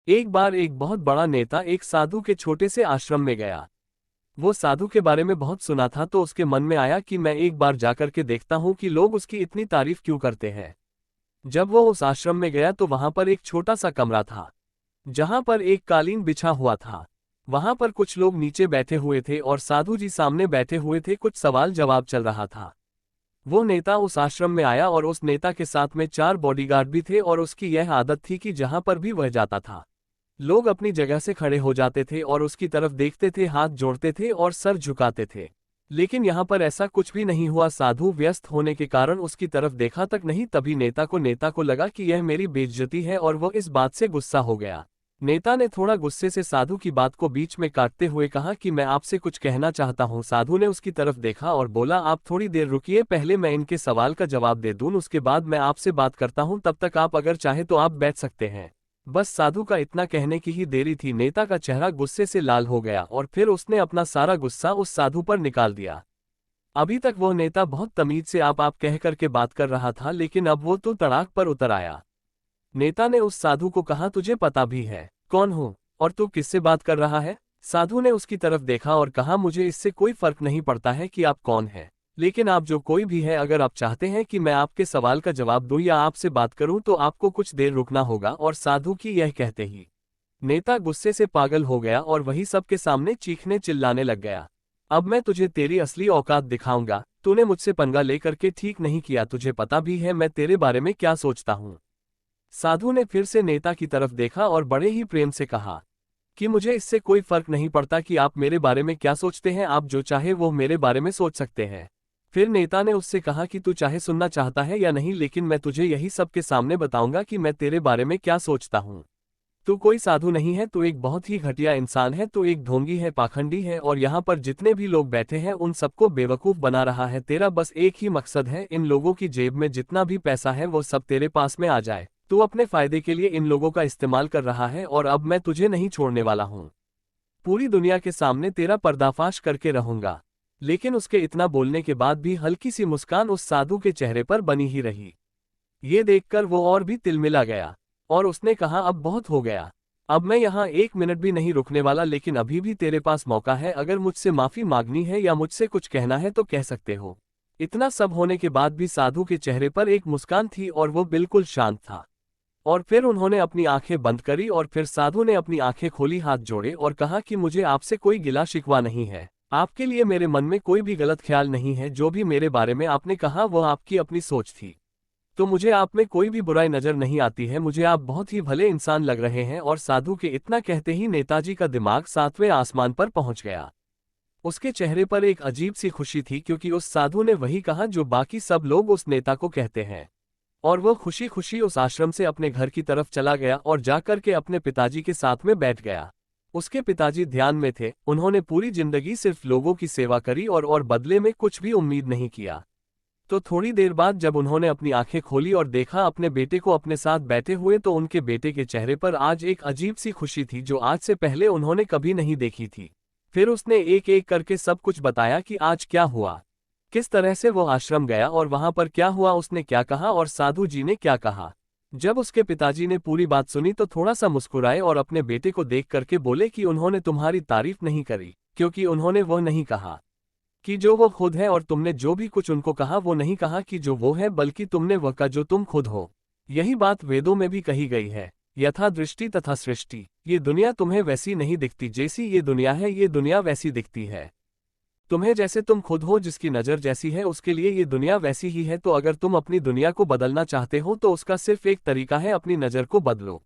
एक बार एक बहुत बड़ा नेता एक साधु के छोटे से आश्रम में गया। वो साधु के बारे में बहुत सुना था तो उसके मन में आया कि मैं एक बार जाकर के देखता हूँ कि लोग उसकी इतनी तारीफ क्यों करते हैं। जब वो उस आश्रम में गया तो वहां पर एक छोटा सा कमरा था, जहां पर एक कालीन बिछा हुआ था। वहां पर कुछ लोग नीचे बैठे हुए थे और साधु जी सामने बैठे हुए थे, कुछ सवाल जवाब चल रहा था। वो नेता उस आश्रम में आया और उस नेता के साथ में 4 बॉडीगार्ड भी थे और उसकी यह आदत थी कि जहां पर भी वह जाता था, लोग अपनी जगह से खड़े हो जाते थे और उसकी तरफ देखते थे, हाथ जोड़ते थे और सर झुकाते थे। लेकिन यहाँ पर ऐसा कुछ भी नहीं हुआ। साधु व्यस्त होने के कारण उसकी तरफ देखा तक नहीं। तभी नेता को लगा कि यह मेरी बेइज्जती है और वह इस बात से गुस्सा हो गया। नेता ने थोड़ा गुस्से से साधु की बात को बीच में काटते हुए कहा कि मैं आपसे कुछ कहना चाहता हूँ। साधु ने उसकी तरफ देखा और बोला, आप थोड़ी देर रुकिए, पहले मैं इनके सवाल का जवाब दे दूं, उसके बाद मैं आपसे बात करता हूँ, तब तक आप अगर चाहे तो आप बैठ सकते हैं। बस साधु का इतना कहने की ही देरी थी। नेता का चेहरा गुस्से से लाल हो गया और फिर उसने अपना सारा गुस्सा उस साधु पर निकाल दिया। अभी तक वो नेता बहुत तमीज से आप कह करके बात कर रहा था, लेकिन अब वो तो तड़ाक पर उतर आया। नेता ने उस साधु को कहा, तुझे पता भी है कौन हूँ और तू किससे बात कर रहा है? साधु ने उसकी तरफ देखा और कहा, मुझे इससे कोई फर्क नहीं पड़ता है कि आप कौन हैं, लेकिन आप जो कोई भी है, अगर आप चाहते हैं कि मैं आपके सवाल का जवाब दूं या आपसे बात करूं तो आपको कुछ देर रुकना होगा। और साधु की यह कहते ही नेता गुस्से से पागल हो गया और वही सबके सामने चीखने चिल्लाने लग गया। अब मैं तुझे तेरी असली औकात दिखाऊंगा। तूने मुझसे पंगा लेकर के ठीक नहीं किया, तुझे पता भी है मैं तेरे बारे में क्या सोचता हूँ। साधु ने फिर से नेता की तरफ देखा और बड़े ही प्रेम से कहा कि मुझे इससे कोई फर्क नहीं पड़ता कि आप मेरे बारे में क्या सोचते हैं, आप जो चाहे वो मेरे बारे में सोच सकते हैं। फिर नेता ने उससे कहा कि तू चाहे सुनना चाहता है या नहीं, लेकिन मैं तुझे यही सबके सामने बताऊंगा कि मैं तेरे बारे में क्या सोचता हूँ। तू कोई साधु नहीं है, तू एक बहुत ही घटिया इंसान है, तू एक ढोंगी है, पाखंडी है और यहाँ पर जितने भी लोग बैठे हैं उन सबको बेवकूफ़ बना रहा है। तेरा बस एक ही मकसद है, इन लोगों की जेब में जितना भी पैसा है वो सब तेरे पास में आ जाए। तू अपने फायदे के लिए इन लोगों का इस्तेमाल कर रहा है और अब मैं तुझे नहीं छोड़ने वाला हूँ। पूरी दुनिया के सामने तेरा पर्दाफाश करके रहूंगा। लेकिन उसके इतना बोलने के बाद भी हल्की सी मुस्कान उस साधु के चेहरे पर बनी ही रही। ये देखकर वो और भी तिलमिला गया और उसने कहा, अब बहुत हो गया, अब मैं यहाँ 1 मिनट भी नहीं रुकने वाला, लेकिन अभी भी तेरे पास मौका है, अगर मुझसे माफी मांगनी है या मुझसे कुछ कहना है तो कह सकते हो। इतना सब होने के बाद भी साधु के चेहरे पर एक मुस्कान थी और वो बिल्कुल शांत था। और फिर उन्होंने अपनी आंखें बंद करी और फिर साधु ने अपनी आंखें खोली, हाथ जोड़े और कहा कि मुझे आपसे कोई गिला शिकवा नहीं है, आपके लिए मेरे मन में कोई भी गलत ख्याल नहीं है। जो भी मेरे बारे में आपने कहा वो आपकी अपनी सोच थी, तो मुझे आप में कोई भी बुराई नजर नहीं आती है, मुझे आप बहुत ही भले इंसान लग रहे हैं। और साधु के इतना कहते ही नेताजी का दिमाग 7वें आसमान पर पहुंच गया। उसके चेहरे पर एक अजीब सी खुशी थी, क्योंकि उस साधु ने वही कहा जो बाकी सब लोग उस नेता को कहते हैं। और वो खुशी खुशी उस आश्रम से अपने घर की तरफ चला गया और जाकर के अपने पिताजी के साथ में बैठ गया। उसके पिताजी ध्यान में थे, उन्होंने पूरी जिंदगी सिर्फ लोगों की सेवा करी और बदले में कुछ भी उम्मीद नहीं किया। तो थोड़ी देर बाद जब उन्होंने अपनी आंखें खोली और देखा अपने बेटे को अपने साथ बैठे हुए, तो उनके बेटे के चेहरे पर आज एक अजीब सी खुशी थी जो आज से पहले उन्होंने कभी नहीं देखी थी। फिर उसने एक एक करके सब कुछ बताया कि आज क्या हुआ, किस तरह से वो आश्रम गया और वहां पर क्या हुआ, उसने क्या कहा और साधु जी ने क्या कहा। जब उसके पिताजी ने पूरी बात सुनी तो थोड़ा सा मुस्कुराए और अपने बेटे को देख करके बोले कि उन्होंने तुम्हारी तारीफ नहीं करी, क्योंकि उन्होंने वो नहीं कहा कि जो वो खुद है, और तुमने जो भी कुछ उनको कहा वो नहीं कहा कि जो वो है, बल्कि तुमने वह कहा जो तुम खुद हो। यही बात वेदों में भी कही गई है, यथा दृष्टि तथा सृष्टि। ये दुनिया तुम्हें वैसी नहीं दिखती जैसी ये दुनिया है, ये दुनिया वैसी दिखती है तुम्हें जैसे तुम खुद हो, जिसकी नज़र जैसी है उसके लिए ये दुनिया वैसी ही है। तो अगर तुम अपनी दुनिया को बदलना चाहते हो तो उसका सिर्फ एक तरीका है, अपनी नज़र को बदलो।